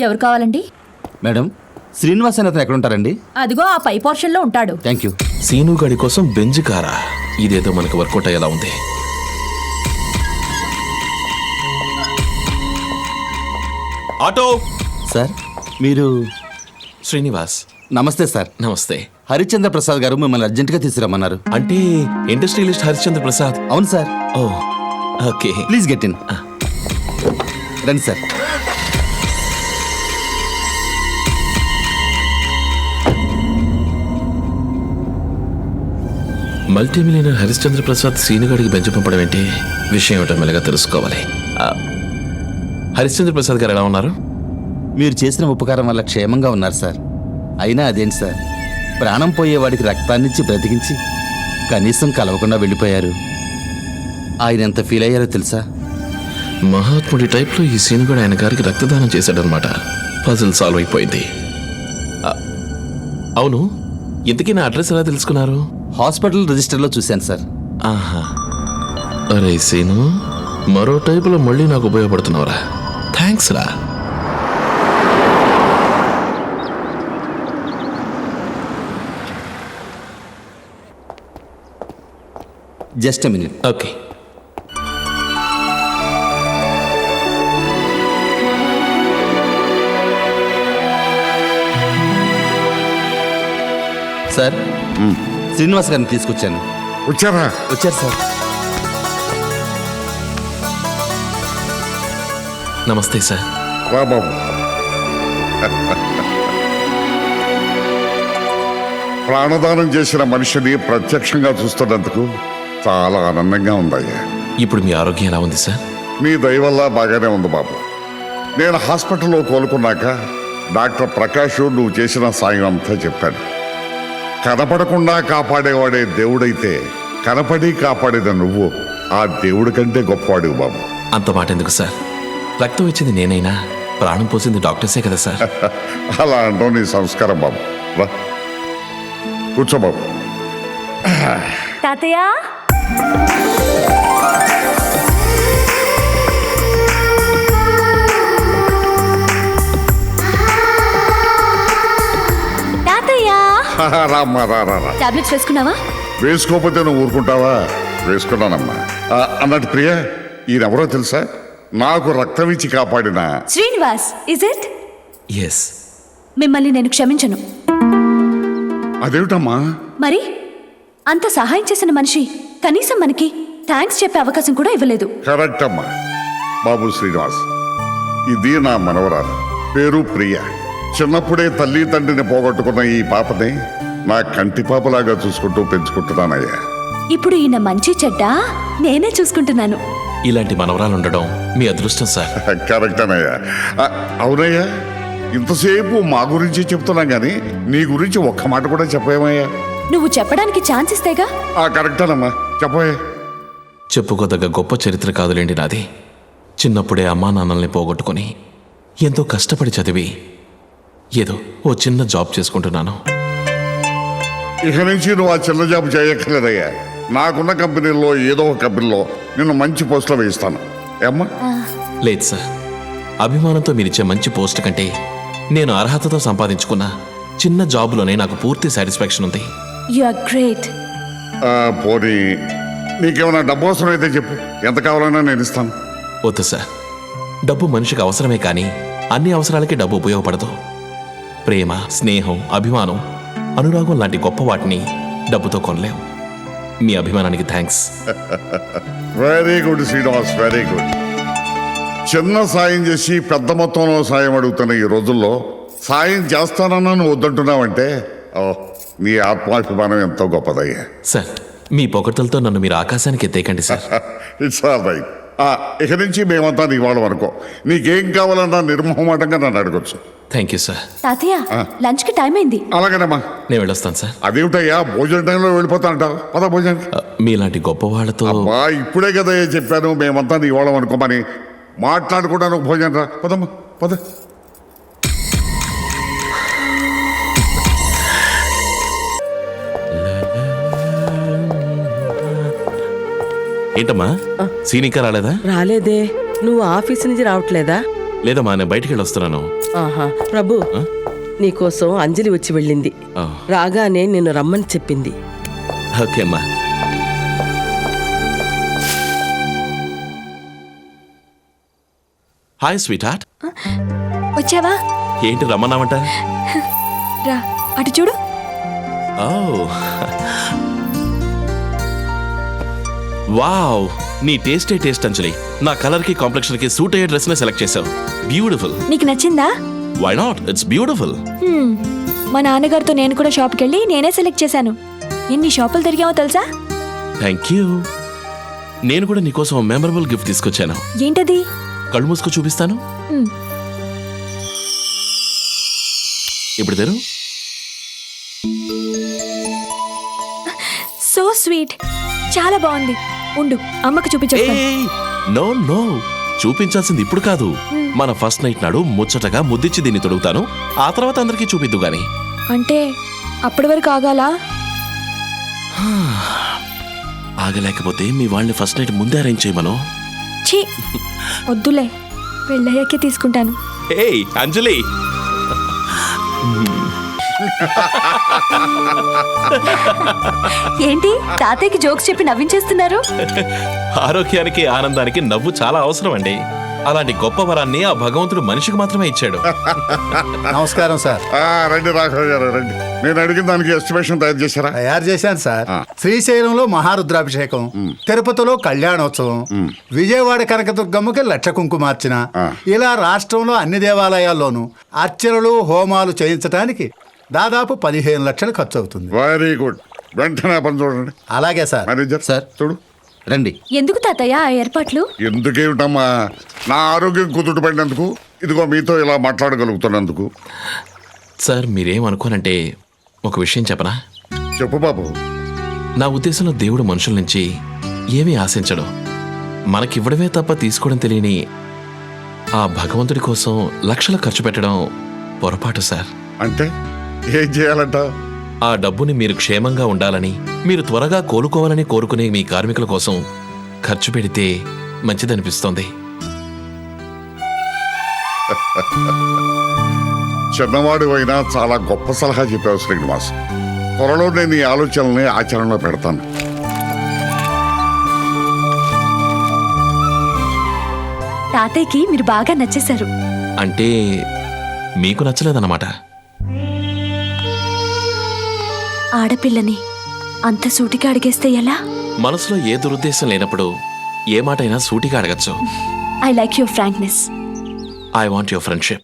ఎవరు కావాలండి? మేడం, శ్రీనివాస్ అని అతను ఎక్కడ ఉంటారండి? అదిగో ఆ పై పోర్షన్లో ఉంటాడు. Thank you. సీను గడి కోసం బెంజ్ కారా? ఇదేదో మనకు వర్కౌట్ అయ్యేలా ఉంది. ఆటో సార్, మీరు? శ్రీనివాస్. నమస్తే సార్. నమస్తే. హరిశ్చంద్ర ప్రసాద్ గారు మిమ్మల్ని అర్జెంటుగా తీసుకురమ్మన్నారు. అంటే ఇండస్ట్రియలిస్ట్ హరిశ్చంద్ర ప్రసాద్? అవును sir. Oh okay, please get in. రండి సార్. మల్టీమిలియనర్ హరిశ్చంద్ర ప్రసాద్ సీనుగాడికి బెంచ్ పంపడం ఏంటి? విషయం ఏమిటో మెల్లగా తెలుసుకోవాలి. హరిశ్చంద్ర ప్రసాద్ గారు ఎలా ఉన్నారు? మీరు చేసిన ఉపకారం వల్ల క్షేమంగా ఉన్నారు సార్. అయినా అదేంటి సార్, ప్రాణం పోయేవాడికి రక్తాన్నిచ్చి బ్రతికించి కనీసం కలవకుండా వెళ్ళిపోయారు. ఆయన ఎంత ఫీల్ అయ్యారో తెలుసా? మహాత్ముడి టైప్లో ఈ సీనుగాడు ఆయన గారికి రక్తదానం చేశాడనమాట. పజిల్ సాల్వ్ అయిపోయింది. అవును, ఇంతకీ నా అడ్రస్ ఎలా తెలుసుకున్నారు? హాస్పిటల్ రిజిస్టర్లో చూశాను సార్. ఆహా, అరే సీను, మరో టైపులో మళ్ళీ నాకు ఉపయోగపడుతున్నావురా. థ్యాంక్స్ రా. Just a minute. Okay. Sir, Srinivas గారిని తీసుకొచ్చాను. వచ్చారా? వచ్చారు సార్. నమస్తే సార్. రా బాబు. ప్రాణదానం చేసిన మనిషిని ప్రత్యక్షంగా చూస్తున్నందుకు చాలా ఆనందంగా ఉందయ్యా. ఇప్పుడు మీ ఆరోగ్యం ఎలా ఉంది సార్? మీ దయ వల్ల బాగానే ఉంది బాబు. నేను హాస్పిటల్లో కోలుకున్నాక డాక్టర్ ప్రకాష్ నువ్వు చేసిన సాయం అంతా చెప్పాడు. కనపడకుండా కాపాడేవాడే దేవుడైతే కనపడి కాపాడేద నువ్వు ఆ దేవుడి కంటే గొప్పవాడివి బాబు. అంత మాట ఎందుకు సార్? రక్తం ఇచ్చింది నేనైనా ప్రాణం పోసింది డాక్టర్సే కదా సార్. అలా అంటూ నీ సంస్కారం బాబు. రా కూర్చో బాబు. తాతయ్య, రామ్మా రా రా రా. టాబ్లెట్స్ వేసుకున్నావా? వేసుకోకపోతే నువ్వు ఊరుకుంటావా? వేసుకున్నానమ్మా. అన్నట్టు ప్రియ, ఈయనెవరో తెలుసా? నాకు రక్తం ఇచ్చి కాపాడిన శ్రీనివాస్. Is it? ఎస్. మిమ్మల్ని నేను క్షమించను. అదేమిటమ్మా? మరి అంత సహాయం చేసిన మనిషి కనీసం మనకి థ్యాంక్స్ చెప్పే అవకాశం కూడా ఇవ్వలేదు. కరెక్ట్ అమ్మా. బాబు శ్రీనివాస్, ఇది నా మనవరాలు, పేరు ప్రియ. చిన్నప్పుడే తల్లి తండ్రిని పోగొట్టుకున్న ఈ పాపని నా కంటి పాపలాగా చూసుకుంటూ పెంచుకుంటున్నానయ్యా. ఇప్పుడు ఈయన మంచి చెడ్డ నేనే చూసుకుంటున్నాను. ఇలాంటి మనవరాలు ఉండడం మీ అదృష్టం సార్. కరెక్ట్ అనయ్యా. అవునయ్యా, ఇంతసేపు మా గురించి చెప్తున్నాం కానీ నీ గురించి ఒక్క మాట కూడా చెప్పేమయ్యా? నువ్వు చెప్పడానికి ఛాన్స్ ఇస్తేగా. కరెక్టేనమ్మా, చెప్పయ్యా. చెప్పుకోదగ్గ గొప్ప చరిత్ర కాదులేండి నాది. చిన్నప్పుడే అమ్మా నాన్నల్ని పోగొట్టుకొని ఎంతో కష్టపడి చదివి ఏదో ఓ చిన్న జాబ్ చేసుకుంటున్నాను. ఇక నుంచి నువ్వు ఆ చిన్న జాబ్ చేయక్కర్లేదయ్యా. నాకున్న కంపెనీల్లో ఏదో ఒక కంపెనీలో నిన్ను మంచి పోస్టులో వేయిస్తాను. ఏమ్మా? లేదు సార్, అభిమానంతో మీరిచ్చే మంచి పోస్ట్ కంటే నేను అర్హతతో సంపాదించుకున్న చిన్న జాబ్లోనే నాకు పూర్తి సాటిస్ఫాక్షన్ ఉంది. You are great. పోనీ నీకేమైనా డబ్బు అవసరం అయితే చెప్పు, ఎంత కావాలన్నా నేను ఇస్తాను. వద్దు సార్, డబ్బు మనిషికి అవసరమే కానీ అన్ని అవసరాలకి డబ్బు ఉపయోగపడదు. ప్రేమ, స్నేహం, అభిమానం, అనురాగం లాంటి గొప్ప వాటిని డబ్బుతో కొనలేం. మీ అభిమానానికి thanks. Very good Srinivas, very good. చిన్న సాయం చేసి పెద్ద మొత్తంలో సాయం అడుగుతున్న ఈ రోజుల్లో సాయం చేస్తానన్నా నువ్వు వద్దంటున్నావంటే నీ ఆత్మాభిమానం ఎంతో గొప్పదయ్యా. సార్, మీ పొగడ్తలతో నన్ను మీరు ఆకాశానికి ఎత్తేయకండి సార్. It's all right. ఇక నుంచి మేమంతా నీ వాళ్ళం అనుకో. నీకేం కావాలన్నా నిర్మోహమాటంగా నన్ను అడగొచ్చు. Thank you sir. తాతయ్య, లంచ్ కి టైం అయింది. అలాగేనమ్మా. నేను వెళ్ళొస్తాను సార్. అదేమిటయ్యా, భోజన టైంలో వెళ్ళిపోతా అంటావు? పద భోజనానికి. మీలాంటి గొప్ప వాళ్ళతో ఇప్పుడే కదా చెప్పాను మేమంతా నీ వాళ్ళం అనుకోమని. మాట్లాడకుండా నువ్వు భోజనం రా. పదమ్మా పద. ఏంటమ్మా, సీన్ ఇంకా రాలేదా? రాలేదే. నువ్వు ఆఫీస్ నుంచి రావట్లేదా? లేదమ్మా నేను బయటికి వెళ్ళి వస్తున్నాను. ఆహా ప్రభు, నీకోసం అంజలి వచ్చి వెళ్ళింది. ఆ, రాగానే నిన్ను రమ్మని చెప్పింది. ఓకే అమ్మా. Hi sweet heart. వచ్చావా? ఏంటి రమ్మన్నామంట? రా అటు చూడు. ఓ వావ్, నీ టేస్టే టేస్ట్ అంజలి. నా కలర్ కి కాంప్లెక్షన్ కి సూట్ అయ్యే డ్రెస్ ని సెలెక్ట్ చేసావు. బ్యూటిఫుల్. నీకు నచ్చిందా? Why not, it's beautiful. మా నాన్నగారితో నేను కూడా షాప్కి వెళ్ళి నేనే సెలెక్ట్ చేశాను. ఎన్ని షాపులు తిరిగామో తెలుసా? Thank you. నేను కూడా నీకోసం మెమరబుల్ గిఫ్ట్ తీసుకొచ్చాను. ఏంటది? కళ్ళు మూసుకో చూపిస్తాను. మ్, ఇప్పుడు తెరు. సో స్వీట్, చాలా బాగుంది. ఉండు, అమ్మకు చూపించేస్తాను. నో నో, చూపించాల్సింది ఇప్పుడు కాదు. మన ఫస్ట్ నైట్ నాడు ముచ్చటగా ముద్దిచ్చి దీన్ని తొడుగుతాను. ఆ తర్వాత అందరికీ చూపిద్దు గాని. అంటే అప్పటి వరకు ఆగాలా? ఆగలేకపోతే మీ వాళ్ళని ఫస్ట్ నైట్ ముందే అరేంజ్ చేయమను. ఛీ, వద్దులే, పెళ్ళయ్యాకే తీసుకుంటాను. ఏయ్ అంజలి, ఏంటి తాతయ్యకి జోక్స్ చెప్పి నవ్వించేస్తున్నారు? ఆరోగ్యానికి ఆనందానికి నవ్వు చాలా అవసరం అండి. అలాంటి గొప్ప వరాన్ని ఆ భగవంతుడు మనిషికి మాత్రమే ఇచ్చాడు. నమస్కారం సార్. రండి రాఘవ గారు రండి. నేను అడిగిన దానికి ఎస్టిమేషన్ తయారు చేశారా? తయారు చేశాను సార్. ఆ. శ్రీశైలంలో మహారుద్రాభిషేకం, తిరుపతిలో కళ్యాణోత్సవం, విజయవాడ కనకదుర్గమ్మకి లక్ష కుంకుమార్చన, ఆ. ఇలా రాష్ట్రంలో అన్ని దేవాలయాల్లోనూ అర్చనలు హోమాలు చేయించడానికి దాదాపు 15 లక్షలు ఖర్చు అవుతుంది. Very good. వెంటనే పని చూడండి. అలాగే సార్. Manager sir. చూడు. రండి. ఎందుకు తాతయ్య ఆ ఏర్పాట్లు? ఎందుకేమిటమ్మా, నా ఆరోగ్యం కుదుట పడినందుకు, ఇదిగో మీతో ఇలా మాట్లాడగలుగుతున్నందుకు. సార్ మీరేం అనుకోనంటే ఒక విషయం చెప్పనా? చెప్పు బాబు. నా ఉద్దేశంలో దేవుడు మనుషుల నుంచి ఏమీ ఆశించడు. మనకివ్వడమే తప్ప తీసుకోవడం తెలియని ఆ భగవంతుడి కోసం లక్షలు ఖర్చు పెట్టడం పొరపాటు సార్. అంటే ఏం చేయాలంట? ఆ డబ్బుని మీరు క్షేమంగా ఉండాలని, మీరు త్వరగా కోలుకోవాలని కోరుకునే మీ కార్మికుల కోసం ఖర్చు పెడితే మంచిదనిపిస్తోంది. చిన్నవాడు అయినా చాలా గొప్ప సలహా చెప్పావు శ్రీనివాస్. త్వరలో నేను ఈ ఆలోచనల్ని ఆచరణలో పెడతాను. తాతయ్యకి మీరు బాగా నచ్చేశారు. అంటే మీకు నచ్చలేదన్నమాట? ఆడపిల్లని అంత సూటిగా అడిగేస్తే ఎలా? మనసులో ఏ దురుద్దేశం లేనప్పుడు ఏ మాటైనా సూటిగా అడగచ్చు. I like your frankness. I want your friendship.